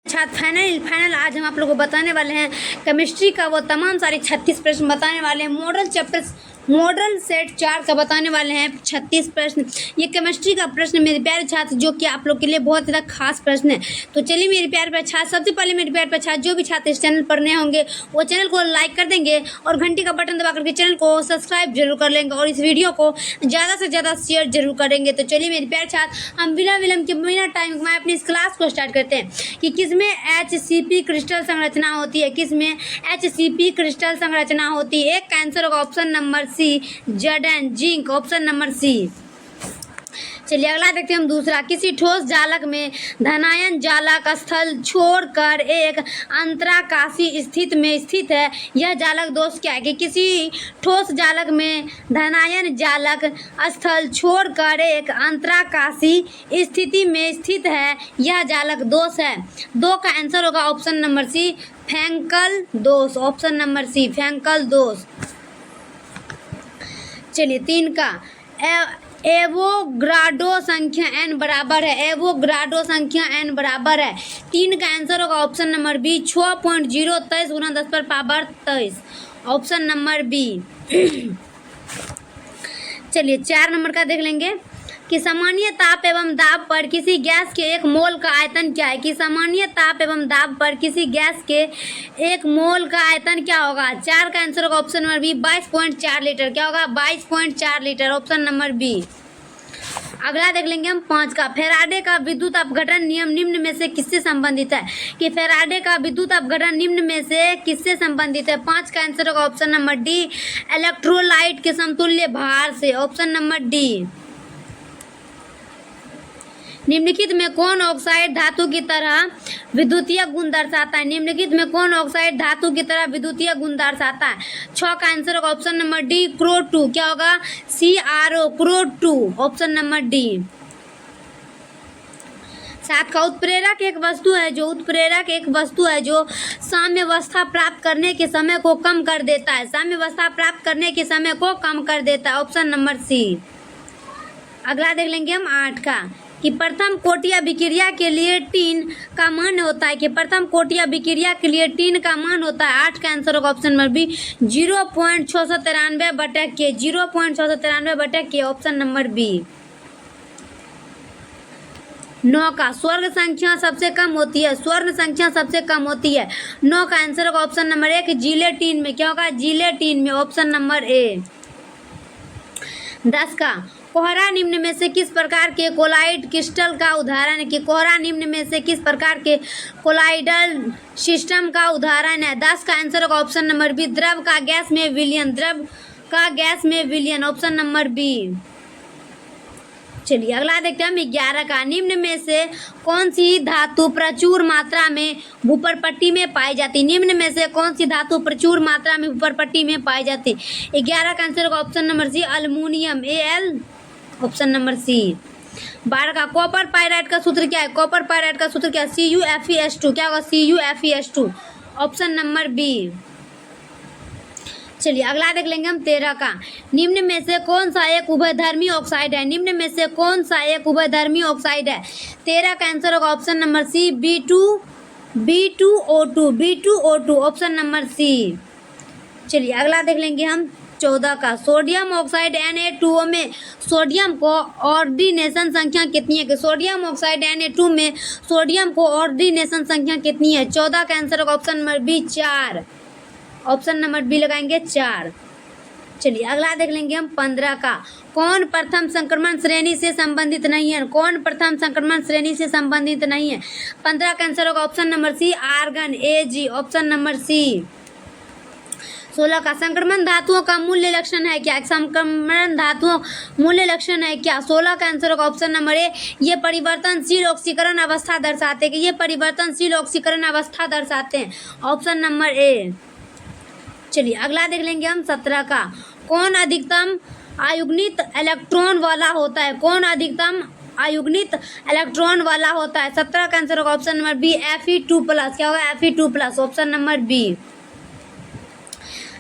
छात्र फाइनल आज हम आप लोगों को बताने वाले हैं केमिस्ट्री का वो तमाम सारे 36 प्रश्न बताने वाले हैं। मॉडल सेट 4 का बताने वाले हैं 36 प्रश्न। ये केमिस्ट्री का प्रश्न मेरे प्यारे छात्र जो कि आप लोग के लिए बहुत ज़्यादा खास प्रश्न है। तो चलिए मेरे प्यारे छात्र, सबसे पहले मेरे प्यारे छात्र जो भी छात्र इस चैनल पर नए होंगे वो चैनल को लाइक कर देंगे और घंटी का बटन दबा करके चैनल को सब्सक्राइब जरूर कर लेंगे और इस वीडियो को ज़्यादा से ज़्यादा शेयर जरूर करेंगे। तो चलिए मेरे प्यारे छात्र, हम बिना विलंब के बिना टाइम घुमाए अपनी इस क्लास को स्टार्ट करते हैं कि किसमें HCP क्रिस्टल संरचना होती है। किसमें HCP क्रिस्टल संरचना होती है। एक का आंसर होगा option number C, Zn zinc, option number C. चलिए अगला देखते हैं हम दूसरा। किसी ठोस जालक में धनायन जालक स्थल छोड़कर एक अंतराकाशी स्थिति में स्थित है। यह जालक दोष क्या है कि किसी ठोस जालक में धनायन जालक स्थल छोड़कर एक अंतराकाशी स्थिति में स्थित है। यह जालक दोष है। 2 का आंसर होगा ऑप्शन नंबर सी, फ्रैंकल दोष, ऑप्शन नंबर सी, फ्रैंकल दोष। चलिए 3 का एवोग्राडो संख्या n बराबर है। एवोग्राडो संख्या n बराबर है। 3 का आंसर होगा ऑप्शन नंबर बी, 6.023 गुना 10 पर पावर 23, ऑप्शन नंबर बी। चलिए 4 नंबर का देख लेंगे कि सामान्य ताप एवं दाब पर किसी गैस के 1 मोल का आयतन क्या है। कि सामान्य ताप एवं दाब पर किसी गैस के 1 मोल का आयतन क्या होगा। 4 का आंसर होगा ऑप्शन नंबर बी, 22.4 लीटर। क्या होगा, 22.4 लीटर, ऑप्शन नंबर बी। अगला देख लेंगे हम 5 का। फैराडे का विद्युत अपघटन नियम निम्न में से किससे संबंधित है। कि फैराडे का विद्युत अपघटन निम्न में से किससे संबंधित है। 5 का आंसर होगा ऑप्शन नंबर डी, इलेक्ट्रोलाइट के समतुल्य भार से, ऑप्शन नंबर डी। निम्नलिखित में कौन ऑक्साइड धातु की तरह विद्युतीय गुण दर्शाता है। निम्नलिखित में कौन ऑक्साइड धातु की तरह विद्युतीय गुण दर्शाता है। 6 का आंसर होगा ऑप्शन नंबर डी, क्रो2। क्या होगा, CRO, क्रो2, ऑप्शन नंबर डी। 7 का उत्प्रेरक एक वस्तु है जो साम्यावस्था प्राप्त करने के समय को कम कर देता है। साम्यावस्था प्राप्त करने के समय को कम कर देता है, ऑप्शन नंबर सी। अगला देख लेंगे हम 8 का कि प्रथम कोटि अभिक्रिया के लिए टीन का मान होता है। कि प्रथम कोटि अभिक्रिया के लिए टीन का मान होता है। 8 का आंसर होगा option number B, 0.693/K, 0.693/K, option number B. 9 का स्वर्ण संख्या सबसे कम होती है। स्वर्ण संख्या सबसे कम होती है। 9 का आंसर होगा ऑप्शन नंबर 1, जिलेटिन में। क्या होगा, जिलेटिन में, ऑप्शन नंबर ए। 10 का कोहरा निम्न में से किस प्रकार के कोलाइड क्रिस्टल का उदाहरण है। कि कोहरा निम्न में से किस प्रकार के कोलाइडल सिस्टम का उदाहरण है। 10 का आंसर होगा ऑप्शन नंबर बी, द्रव का गैस में विलयन, द्रव का गैस में विलयन, ऑप्शन नंबर बी। चलिए अगला देखते हैं हम 11 का। निम्न में से कौन सी धातु प्रचुर मात्रा में भूपरपट्टी में पाई जाती। निम्न में से कौन सी धातु प्रचुर मात्रा में भूपरपट्टी में पाई जाती। 11 का आंसर होगा option number C, aluminium, Al, option number C. 12 का कॉपर पायराइट का सूत्र क्या है। कॉपर पायराइट का सूत्र क्या है, CuFeS2। क्या होगा, CuFeS2, ऑप्शन नंबर बी। चलिए अगला देख लेंगे हम 13 का। निम्न में से कौन सा एक उभयधर्मी ऑक्साइड है। निम्न में से कौन सा एक उभयधर्मी ऑक्साइड है। 13 का आंसर होगा option number C, B2O2, option number C. चलिए अगला देख लेंगे हम 14 का। सोडियम ऑक्साइड Na2O में सोडियम को ऑर्डिनेशन संख्या कितनी है। कि सोडियम ऑक्साइड Na2 में सोडियम को ऑर्डिनेशन संख्या कितनी है। 14 का आंसर होगा option number B, 4, option number B लगाएंगे 4। चलिए अगला देख लेंगे हम 15 का। कौन प्रथम संक्रमण श्रेणी से संबंधित नहीं है। कौन प्रथम संक्रमण श्रेणी से संबंधित नहीं है। 15 का आंसर होगा option number C, argon, Ag, option number C. 16 का संक्रमण धातुओं का मूल्य लक्षण है क्या। संक्रमण धातुओं मूल्य लक्षण है क्या। 16 का आंसर होगा ऑप्शन नंबर ए, ये परिवर्तनशील ऑक्सीकरण अवस्था दर्शाते हैं। कि ये परिवर्तनशील ऑक्सीकरण अवस्था दर्शाते हैं, ऑप्शन नंबर ए। चलिए अगला देख लेंगे हम 17 का। कौन अधिकतम आयुग्नित इलेक्ट्रॉन वाला होता है। कौन अधिकतम आयुग्नित इलेक्ट्रॉन वाला होता है। 17 का आंसर होगा ऑप्शन नंबर बी, Fe2+। क्या होगा, Fe2+, ऑप्शन नंबर बी।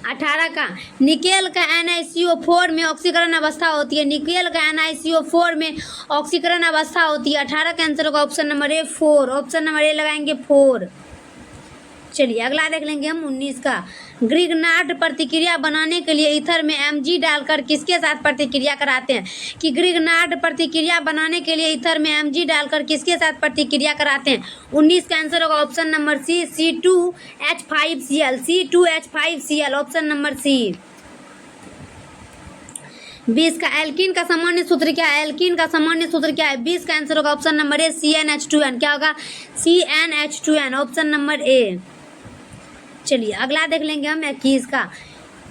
18 का निकेल का NiCO4 में ऑक्सीकरण अवस्था होती है, निकेल का NiCO4 में ऑक्सीकरण अवस्था होती है। 18 का आंसर होगा option number A 4, option number A लगाएंगे 4। चलिए अगला देख लेंगे हम 19 का ग्रिग्नार्ड प्रतिक्रिया बनाने के लिए ईथर में Mg डालकर किसके साथ प्रतिक्रिया कराते हैं, कि ग्रिग्नार्ड प्रतिक्रिया बनाने के लिए ईथर में Mg डालकर किसके साथ प्रतिक्रिया कराते हैं। 19 का आंसर होगा option number C C2H5Cl, C2H5Cl, option number C. 20 का एल्कीन का सामान्य सूत्र क्या है, एल्कीन का सामान्य सूत्र क्या है। 20 का आंसर होगा ऑप्शन नंबर ए CnH2n, क्या होगा CnH2n, ऑप्शन नंबर ए। चलिए अगला देख लेंगे हम 21 का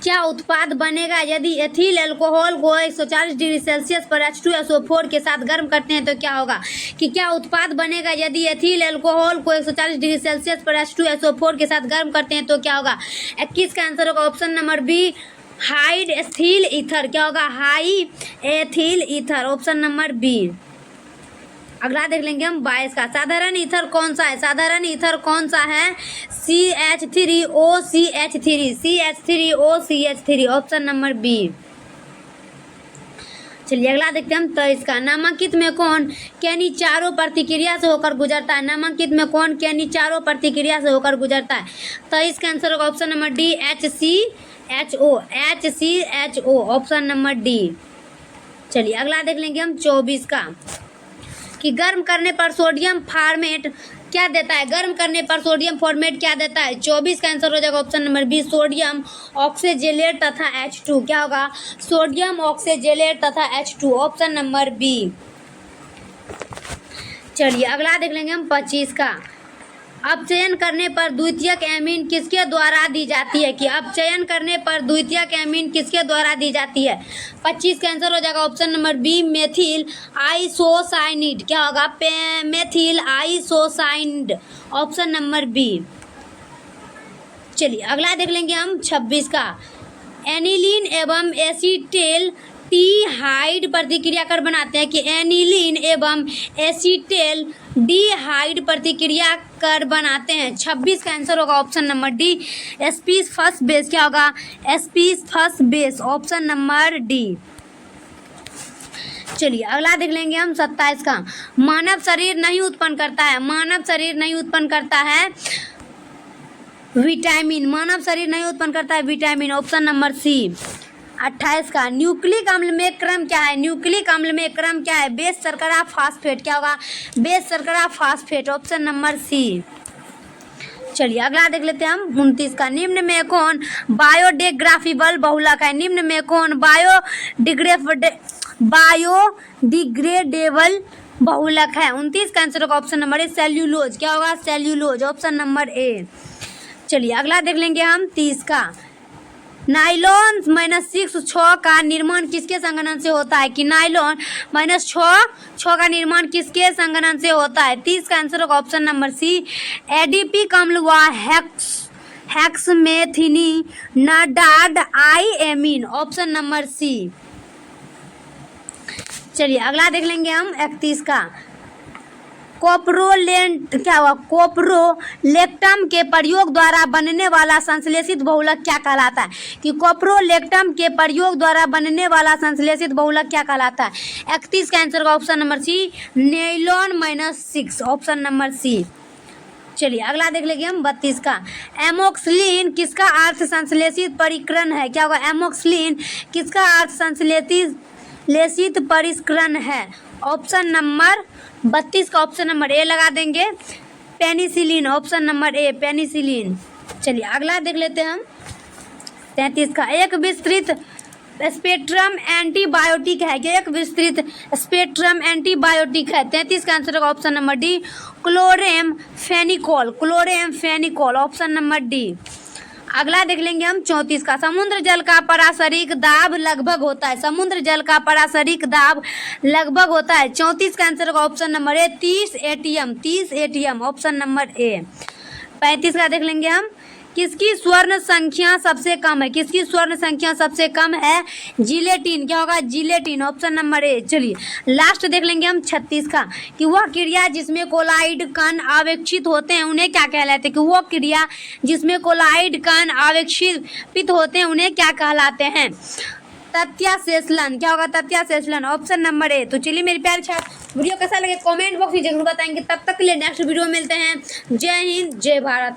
क्या उत्पाद बनेगा यदि एथिल अल्कोहल को 140 डिग्री सेल्सियस पर H2SO4 के साथ गर्म करते हैं तो क्या होगा, कि क्या उत्पाद बनेगा यदि एथिल अल्कोहल को 140 डिग्री सेल्सियस पर H2SO4 के साथ गर्म करते हैं तो क्या होगा। 21 का आंसर होगा option number B diethyl ether, क्या होगा diethyl ether, option number B. अगला देख लेंगे हम 22 का साधारण ईथर कौन सा है, साधारण ईथर कौन सा है CH3OCH3, CH3OCH3, option number B. चलिए अगला देखते हैं हम 23 का नामांकित में कौन केनी चारों प्रतिक्रिया से होकर गुजरता है, नामांकित में कौन केनी चारों प्रतिक्रिया से होकर गुजरता है। 23 का आंसर होगा option number D HCHO, option number D. चलिए अगला देख लेंगे हम 24 का कि गर्म करने पर सोडियम फॉर्मेट क्या देता है, गर्म करने पर सोडियम फॉर्मेट क्या देता है। 24 का आंसर हो जाएगा ऑप्शन नंबर बी सोडियम ऑक्सीजेलेट तथा H2, क्या होगा सोडियम ऑक्सीजेलेट तथा H2, ऑप्शन नंबर बी। चलिए अगला देख लेंगे हम 25 का अपचयन करने पर द्वितीयक एमीन किसके द्वारा दी जाती है, कि अपचयन करने पर द्वितीयक एमीन किसके द्वारा दी जाती है। 25 का आंसर हो जाएगा ऑप्शन नंबर बी मेथिल आइसोसाइनिड, क्या होगा मेथिल आइसोसाइनिड, ऑप्शन नंबर बी। चलिए अगला देख लेंगे हम 26 का एनिलीन एवं एसीटेल डीहाइड प्रतिक्रिया कर बनाते हैं, कि एनिलीन एवं एसीटेल डीहाइड प्रतिक्रिया कर बनाते हैं। 26 का आंसर होगा ऑप्शन नंबर डी एस्पीस फर्स्ट बेस, क्या होगा एस्पीस first base, option number D. चलिए अगला देख लेंगे हम 27 का मानव शरीर नहीं उत्पन्न करता है, मानव शरीर नहीं उत्पन्न करता है विटामिन, मानव शरीर नहीं उत्पन्न करता है विटामिन, ऑप्शन नंबर सी। 28 का न्यूक्लिक अम्ल में क्रम क्या है, न्यूक्लिक अम्ल में क्रम क्या है बेस शर्करा फास्फेट, क्या होगा बेस शर्करा फास्फेट, ऑप्शन नंबर सी। चलिए अगला देख लेते हैं हम 29 का निम्न में कौन बायोडिग्रेडेबल बहुलक है, निम्न में कौन बायोडिग्रेडेबल बहुलक है। 29 का आंसर होगा ऑप्शन नंबर ए सेल्यूलोज, क्या होगा सेल्यूलोज, ऑप्शन नंबर ए। चलिए अगला देख लेंगे हम 30 का नाइलॉन -6 का निर्माण किसके संगठन से होता है, कि नाइलॉन -6 का निर्माण किसके संगठन से होता है। 30 का आंसर होगा ऑप्शन नंबर सी एडीपी अम्ल व हेक्समेथिनी नाडाड आइएमीन, ऑप्शन नंबर सी। चलिए अगला देख लेंगे हम 31 का कोप्रोलेंट, क्या हुआ कोप्रोलेक्टम के प्रयोग द्वारा बनने वाला संश्लेषित बहुलक क्या कहलाता है, कि कोप्रोलेक्टम के प्रयोग द्वारा बनने वाला संश्लेषित बहुलक क्या कहलाता है। 31 का आंसर का option number C nylon -6, option number C. चलिए अगला देख लेंगे हम 32 का एमोक्सिलिन किसका अर्थ संश्लेषित परिष्करण है, क्या होगा एमोक्सिलिन किसका अर्थ संश्लेषित परिष्करण है। ऑप्शन नंबर 32 का ऑप्शन नंबर ए लगा देंगे penicillin, option number A penicillin. चलिए अगला देख लेते हैं हम 33 का एक विस्तृत स्पेक्ट्रम एंटीबायोटिक है, कि एक विस्तृत स्पेक्ट्रम एंटीबायोटिक है। 33 का आंसर होगा option number D chloramphenicol, chloramphenicol, option number D. अगला देख लेंगे हम 34 का समुद्र जल का पारस्परिक दाब लगभग होता है, समुद्र जल का पारस्परिक दाब लगभग होता है। 34 का आंसर होगा option number A 30 ATM, 30 ATM, option number A. 35 का देख लेंगे हम किसकी स्वर्ण संख्या सबसे कम है? किसकी स्वर्ण संख्या सबसे कम है? जिलेटिन। क्या होगा? Gelatin, option number A. चलिए लास्ट देख लेंगे हम 36 का, कि वह क्रिया जिसमें कोलाइड कण आवेक्षित होते हैं उन्हें क्या कहलाते हैं? कि वो क्रिया जिसमें कोलाइड कण आवेक्षित होते हैं उन्हें क्या कहलाते हैं? तथ्यशेषलन। क्या होगा? तथ्यशेषलन, ऑप्शन नंबर ए। तो चलिए मेरे प्यारे छात्र, वीडियो कैसा लगे कमेंट बॉक्स में जरूर बताएंगे। तब तक के लिए नेक्स्ट वीडियो में मिलते हैं। जय हिंद, जय भारत।